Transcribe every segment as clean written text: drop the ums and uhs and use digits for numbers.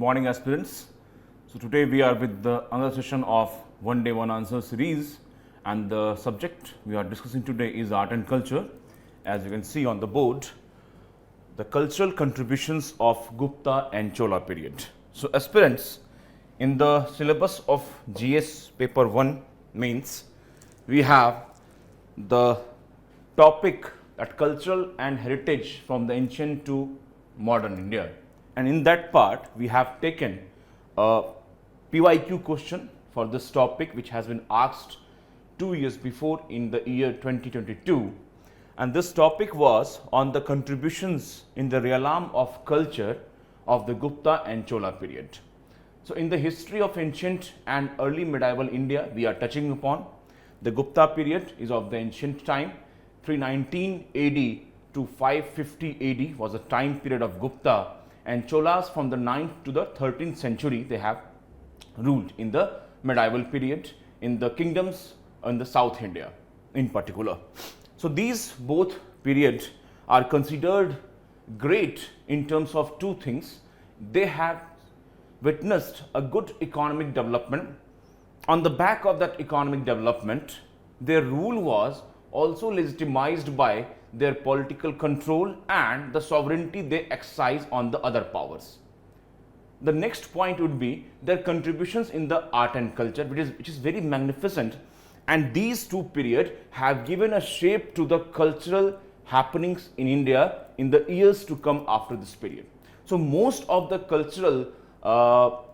morning, aspirants. So today we are with the another session of one day one answer series, and the subject we are discussing today is art and culture. As you can see on the board, the cultural contributions of Gupta and Chola period. So aspirants, in the syllabus of GS paper 1 mains, we have the topic that cultural and heritage from the ancient to modern India. And in that part, we have taken a PYQ question for this topic, which has been asked 2 years before in the year 2022. And this topic was on the contributions in the realm of culture of the Gupta and Chola period. So in the history of ancient and early medieval India, we are touching upon the Gupta period is of the ancient time. 319 AD to 550 AD was the time period of Gupta, and Cholas from the 9th to the 13th century they have ruled in the medieval period in the kingdoms in the South India in particular. So these both periods are considered great in terms of two things. They have witnessed a good economic development. On the back of that economic development, their rule was also legitimized by their political control and the sovereignty they exercise on the other powers. The next point would be their contributions in the art and culture, which is very magnificent, and these two periods have given a shape to the cultural happenings in India in the years to come after this period. So most of the cultural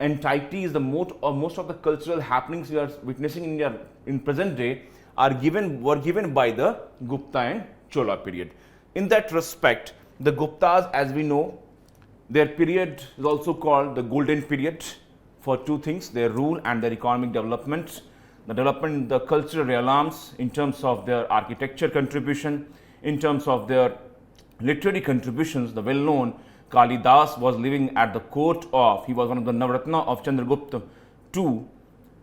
entities, most of the cultural happenings we are witnessing in India in present day were given by the Gupta and Chola period. In that respect, the Guptas, as we know, their period is also called the golden period for two things: their rule and their economic development. The development in the cultural realms in terms of their architecture contribution, in terms of their literary contributions. The well-known Kalidas was living at the court of, he was one of the Navratna of Chandragupta II.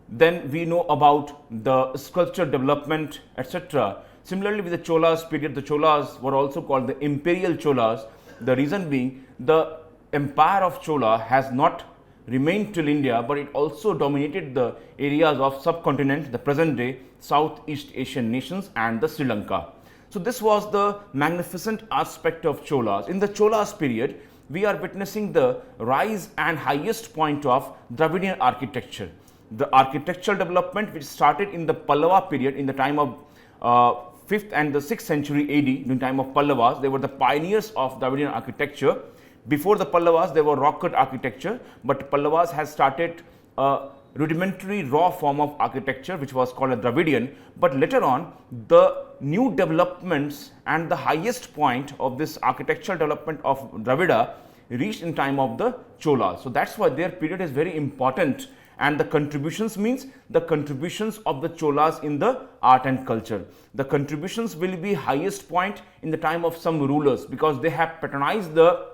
Then we know about the sculpture development, etc. Similarly, with the Cholas period, the Cholas were also called the imperial Cholas. The reason being, the empire of Chola has not remained till India, but it also dominated the areas of subcontinent, the present day Southeast Asian nations and the Sri Lanka. So this was the magnificent aspect of Cholas. In the Cholas period, we are witnessing the rise and highest point of Dravidian architecture. The architectural development which started in the Pallava period in the time of 5th and the 6th century AD, in the time of Pallavas. They were the pioneers of Dravidian architecture. Before the Pallavas, they were rock cut architecture, but Pallavas has started a rudimentary raw form of architecture which was called a Dravidian. But later on, the new developments and the highest point of this architectural development of Dravida reached in time of the Cholas. So that's why their period is very important. And the contributions means the contributions of the Cholas in the art and culture. The contributions will be highest point in the time of some rulers, because they have patronized the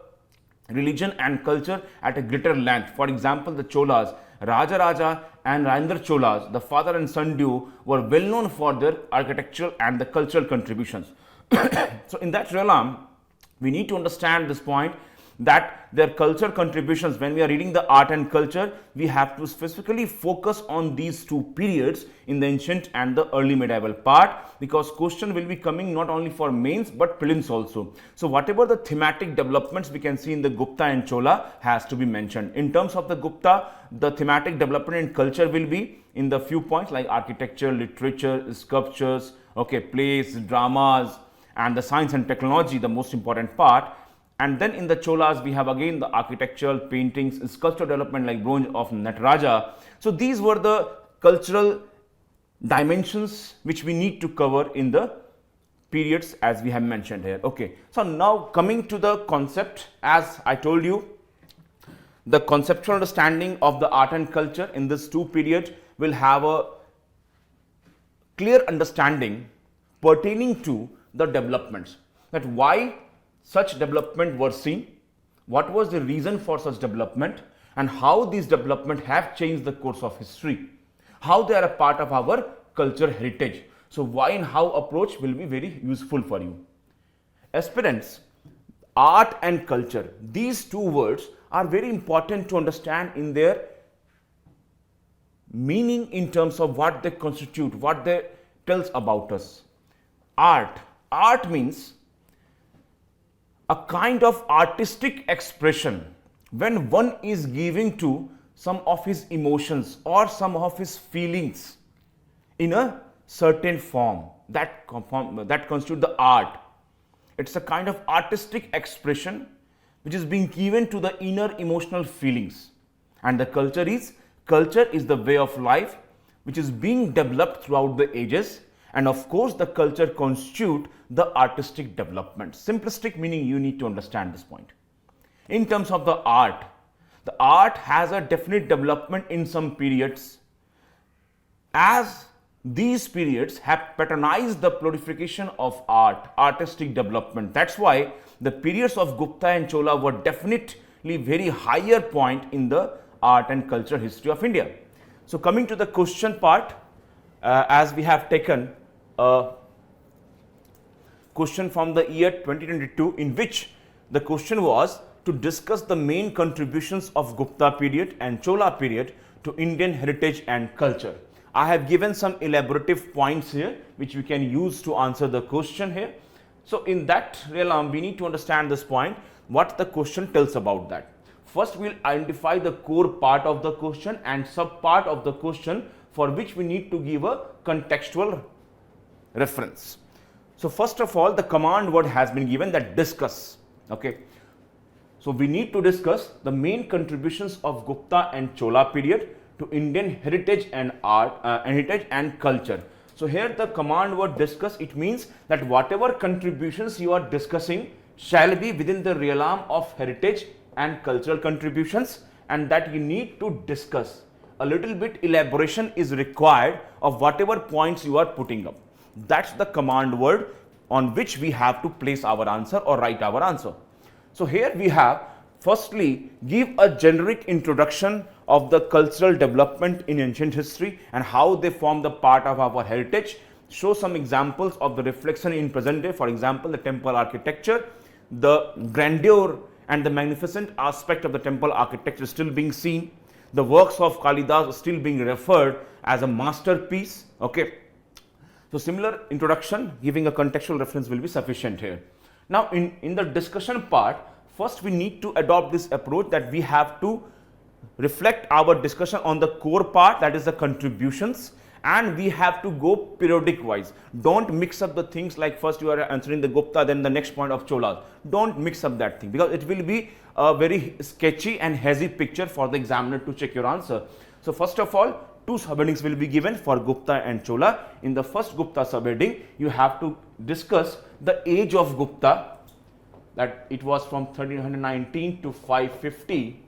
religion and culture at a greater length. For example, the Cholas, Raja and Rajendra Cholas, the father and son duo, were well known for their architectural and the cultural contributions. So in that realm, we need to understand this point, that their culture contributions, when we are reading the art and culture, we have to specifically focus on these two periods in the ancient and the early medieval part, because question will be coming not only for mains but prelims also. So whatever the thematic developments we can see in the Gupta and Chola has to be mentioned. In terms of the Gupta, the thematic development in culture will be in the few points like architecture, literature, sculptures, plays, dramas, and the science and technology, the most important part. And then in the Cholas, we have again the architectural, paintings, sculpture development like bronze of Nataraja. So these were the cultural dimensions which we need to cover in the periods as we have mentioned here. So now coming to the concept, as I told you, the conceptual understanding of the art and culture in this two period will have a clear understanding pertaining to the developments, that why such development were seen, what was the reason for such development, and how these development have changed the course of history, how they are a part of our culture heritage. So why and how approach will be very useful for you. Aspirants, art and culture. These two words are very important to understand in their meaning in terms of what they constitute, what they tells about us. Art. Art means a kind of artistic expression when one is giving to some of his emotions or some of his feelings in a certain form that constitute the art. It's a kind of artistic expression which is being given to the inner emotional feelings. And the culture is the way of life which is being developed throughout the ages, and of course the culture constitute the artistic development. Simplistic meaning, you need to understand this point. In terms of the art has a definite development in some periods, as these periods have patronized the proliferation of artistic development. That's why the periods of Gupta and Chola were definitely very higher point in the art and culture history of India. So coming to the question part, as we have taken a question from the year 2022 in which the question was to discuss the main contributions of Gupta period and Chola period to Indian heritage and culture. I have given some elaborative points here which we can use to answer the question here. So in that realm, we need to understand this point, what the question tells about that. First, we will identify the core part of the question and sub part of the question for which we need to give a contextual reference. So first of all, the command word has been given, that discuss. Okay. So we need to discuss the main contributions of Gupta and Chola period to Indian heritage and heritage and culture. So here the command word discuss, it means that whatever contributions you are discussing shall be within the realm of heritage and cultural contributions, and that you need to discuss. A little bit elaboration is required of whatever points you are putting up. That's the command word on which we have to place our answer or write our answer. So here we have, firstly, give a generic introduction of the cultural development in ancient history and how they form the part of our heritage. Show some examples of the reflection in present day. For example, the temple architecture, the grandeur and the magnificent aspect of the temple architecture still being seen. The works of Kalidas still being referred as a masterpiece. Okay. So similar introduction, giving a contextual reference will be sufficient here. Now in the discussion part, first we need to adopt this approach that we have to reflect our discussion on the core part, that is the contributions, and we have to go periodic wise. Don't mix up the things like first you are answering the Gupta, then the next point of Cholas. Don't mix up that thing, because it will be a very sketchy and hazy picture for the examiner to check your answer. So first of all, two subheadings will be given for Gupta and Chola. In the first Gupta subheading, you have to discuss the age of Gupta, that it was from 1319 to 550,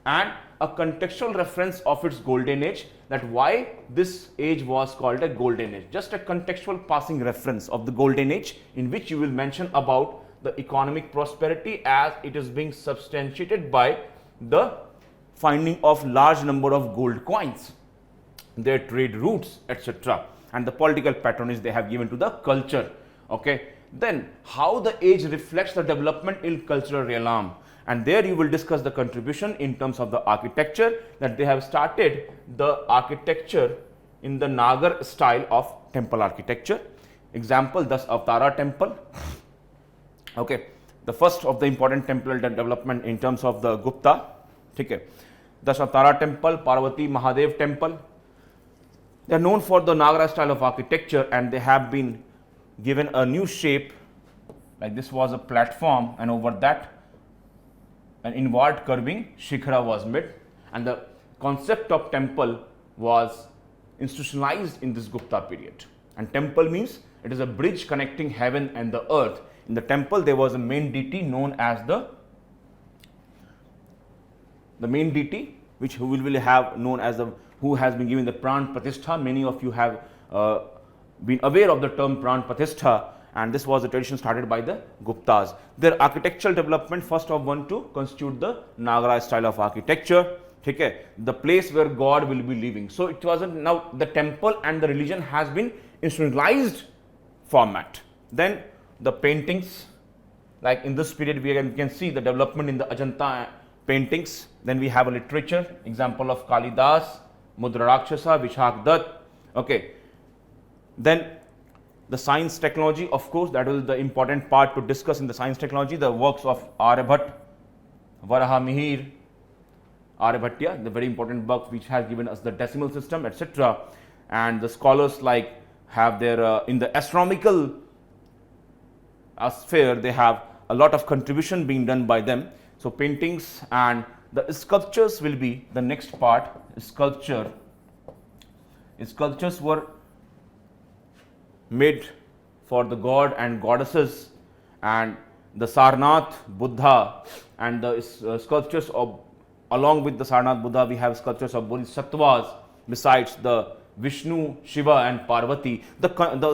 and a contextual reference of its golden age, that why this age was called a golden age. Just a contextual passing reference of the golden age, in which you will mention about the economic prosperity as it is being substantiated by the finding of large number of gold coins, their trade routes, etc., and the political patronage they have given to the culture. Okay. Then how the age reflects the development in cultural realm, and there you will discuss the contribution in terms of the architecture, that they have started the architecture in the Nagar style of temple architecture. Example, thus Avatara temple. Okay, the first of the important temple development in terms of the Gupta. Okay, thus Avatara temple, Parvati Mahadev temple. They are known for the Nagar style of architecture, and they have been given a new shape, like this was a platform, and over that an inward curving shikhara was made, and the concept of temple was institutionalized in this Gupta period. And temple means it is a bridge connecting heaven and the earth. In the temple there was a main deity known as the main deity, which who will have known as the, who has been given the Pran Pratishtha. Many of you have been aware of the term Pran Pratishtha, and this was a tradition started by the Guptas. Their architectural development, first of one to constitute the Nagara style of architecture. Okay, the place where God will be living. So it wasn't, now the temple and the religion has been institutionalized format. Then the paintings, Like in this period, we can see the development in the Ajanta paintings. Then we have a literature, example of Kalidas, Mudra Rakshasa, Vishak Dutt. Okay. Then the science technology, of course, that is the important part to discuss in the science technology, the works of Aryabhat, Varaha Mihir, Aryabhatya, the very important book which has given us the decimal system, etc. And the scholars like have their, in the astronomical sphere, they have a lot of contribution being done by them. So paintings and the sculptures will be the next part. Sculptures were made for the god and goddesses, and the Sarnath Buddha, and the sculptures of, along with the Sarnath Buddha, we have sculptures of bodhisattvas besides the Vishnu, Shiva and Parvati. The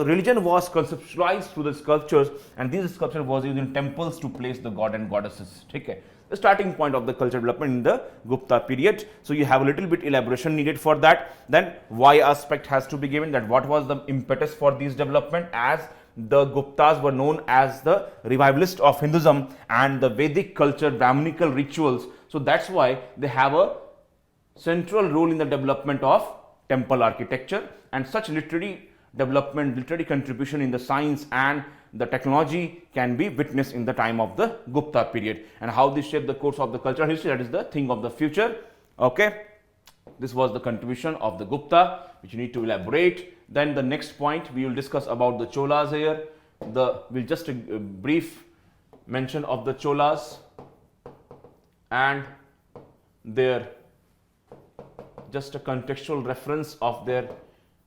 religion was conceptualized through the sculptures, and these sculptures was used in temples to place the god and goddesses. Okay. The starting point of the culture development in the Gupta period. So you have a little bit elaboration needed for that. Then why aspect has to be given, that what was the impetus for this development, as the Guptas were known as the revivalists of Hinduism and the Vedic culture, Brahminical rituals. So that's why they have a central role in the development of temple architecture, and such literary development, literary contribution in the science and the technology can be witnessed in the time of the Gupta period. And how this shaped the course of the cultural history, that is the thing of the future. Okay, this was the contribution of the Gupta, which you need to elaborate. Then the next point we will discuss about the Cholas here. We'll just a brief mention of the Cholas and their just a contextual reference of their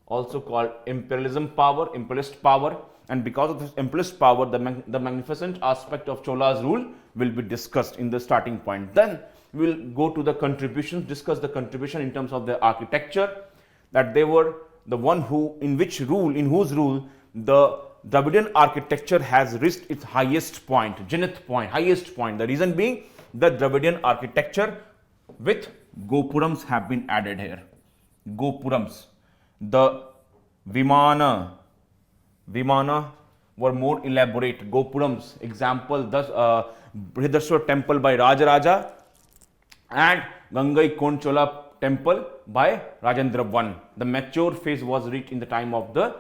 also called imperialism power, imperialist power. And because of this imperialist power, the magnificent aspect of Chola's rule will be discussed in the starting point. Then we will go to the contributions, discuss the contribution in terms of their architecture, that they were the one who, in whose rule the Dravidian architecture has reached its highest point, zenith point, highest point. The reason being the Dravidian architecture with Gopurams have been added here. Gopurams, the Vimana were more elaborate. Gopurams, example, thus Brihadaswar temple by Rajaraja and Gangai Konchola temple by Rajendra I. The mature phase was reached in the time of the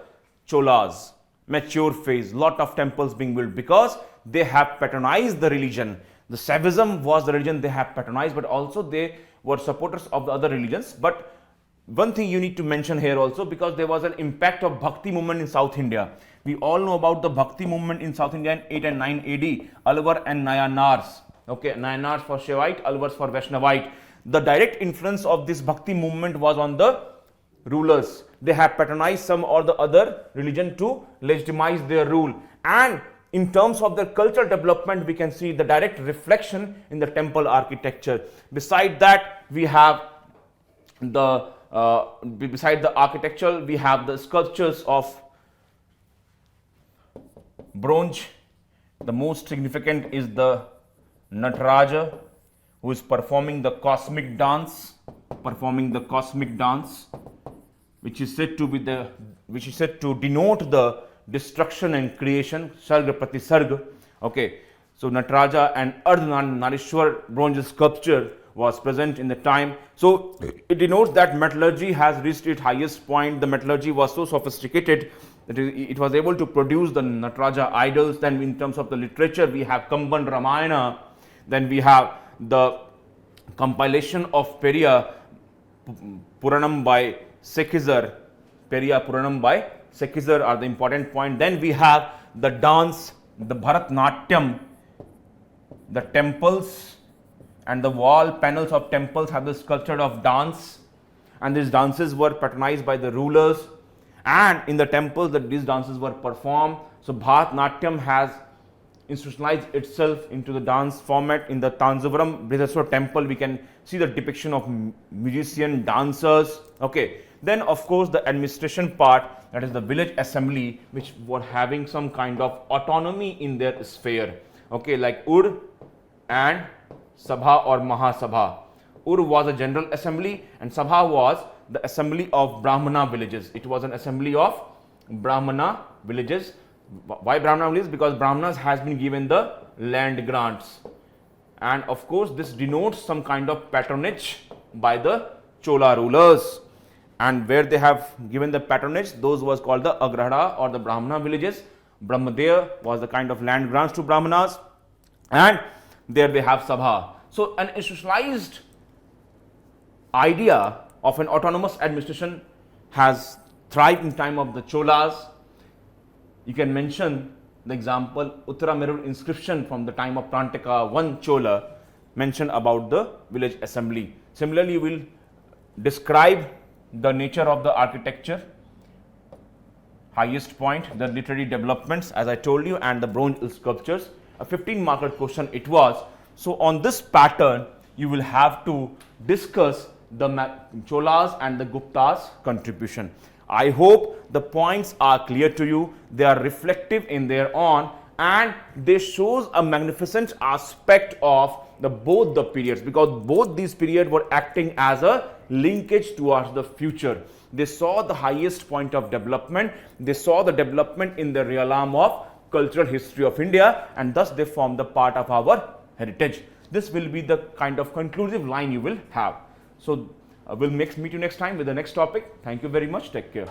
Cholas. Mature phase, lot of temples being built because they have patronized the religion. The Saivism was the religion they have patronized, but also they were supporters of the other religions. But one thing you need to mention here also, because there was an impact of Bhakti movement in South India. We all know about the Bhakti movement in South India in 8 and 9 AD, Alvar and Nayanars. Okay, Nayanars for Shaivite, Alvars for Vaishnavite. The direct influence of this Bhakti movement was on the rulers. They have patronized some or the other religion to legitimize their rule. And in terms of their cultural development, we can see the direct reflection in the temple architecture. Beside that, we have the beside the architectural, we have the sculptures of bronze. The most significant is the Nataraja, who is performing the cosmic dance, which is said to be denote the destruction and creation, Sarga Pratisarga. Okay, so Nataraja and Ardhanarishwar bronze sculpture was present in the time. So it denotes that metallurgy has reached its highest point. The metallurgy was so sophisticated that it was able to produce the Nataraja idols. Then in terms of the literature, we have Kamban Ramayana. Then we have the compilation of Periya Puranam by Sekizar. Periya Puranam by Sekizar are the important point. Then we have the dance, the Bharatnatyam. The temples and the wall panels of temples have the sculpture of dance, and these dances were patronized by the rulers, and in the temples that these dances were performed. So Bharatnatyam has institutionalized itself into the dance format. In the Tanjavaram Brihadaswar temple, we can see the depiction of musician dancers. Okay, then of course the administration part, that is the village assembly, which were having some kind of autonomy in their sphere. Okay, like Ur and Sabha or Mahasabha. Ur was a general assembly and Sabha was the assembly of Brahmana villages. It was an assembly of Brahmana villages. Why Brahmana villages? Because Brahmanas has been given the land grants, and of course this denotes some kind of patronage by the Chola rulers, and where they have given the patronage, those was called the Agrahara or the Brahmana villages. Brahmadea was the kind of land grants to Brahmanas, and there they have Sabha. So an institutionalized idea of an autonomous administration has thrived in time of the Cholas. You can mention the example Uttaramerur inscription from the time of Prantaka, one Chola mentioned about the village assembly. Similarly, you will describe the nature of the architecture, highest point, the literary developments as I told you, and the bronze sculptures. A 15-marker question it was. So on this pattern you will have to discuss the Cholas and the Guptas contribution. I hope the points are clear to you. They are reflective in their own, and they shows a magnificent aspect of both the periods, because both these periods were acting as a linkage towards the future. They saw the highest point of development. They saw the development in the realm of cultural history of India, and thus they form the part of our heritage. This will be the kind of conclusive line you will have. So we'll meet you next time with the next topic. Thank you very much. Take care.